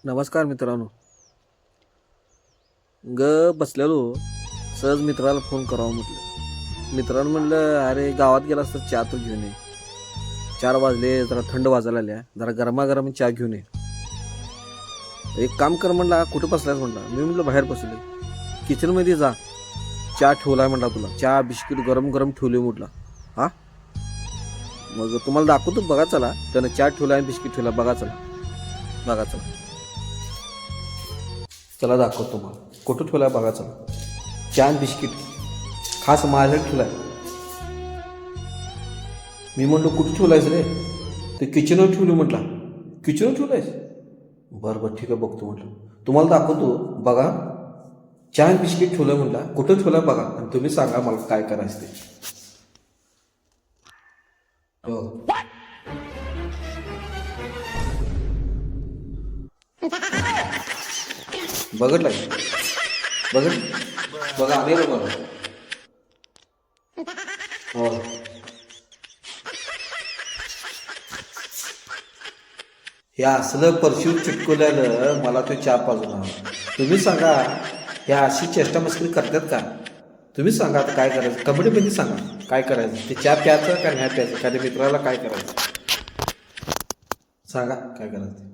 नमस्कार मित्रांनो. बसलेलो सहज मित्राला फोन करावा म्हटलं. मित्रानं म्हणलं अरे गावात गेलास तर चहा तर घेऊन ये. 4 वाजले, जरा थंड वाजायला आल्या, जरा गरमागरम चहा घेऊन ये. एक काम कर म्हणला, कुठं बसलायस म्हणला. मी म्हटलं बाहेर बसलोय. किचनमध्ये जा, चहा ठेवलाय म्हणला, तुला चहा बिस्किट गरम गरम ठेवले म्हटलं. हा, मग तुम्हाला दाखवतो, बघा चला. त्यानं चहा ठेवलाय आणि बिस्किट ठेवला, बघा चला, बघा चला. चला दाखवतो तुम्हाला कुठं ठेवलाय, बघा चला. चहा आणि बिस्किट खास माझ्याकडे ठेवलाय. मी म्हणलो कुठं ठेवलायस रे. ते किचनवर ठेवली म्हटला. किचनवर ठेवलायस, बरं बरं ठीक आहे बघतो म्हटलं. तुम्हाला दाखवतो बघा. चहा आणि बिस्किट ठेवलं म्हटला, कुठं ठेवलाय बघा आणि तुम्ही सांगा मला काय करायचं ते. हो, बघितलाय, बघितलं, बघा आले ना बघा. हो, हे असलं परफ्यूम चिटकवल्यानं मला तो चहा पाजून हवा. तुम्ही सांगा, ह्या अशी चेष्टा मस्करी करतात का? तुम्ही सांगा आता काय करायचं. कमेंटमध्ये सांगा काय करायचं. ते चहा प्यायचं का नाही प्यायचं, का ते मित्राला काय करायचं सांगा काय करायचं.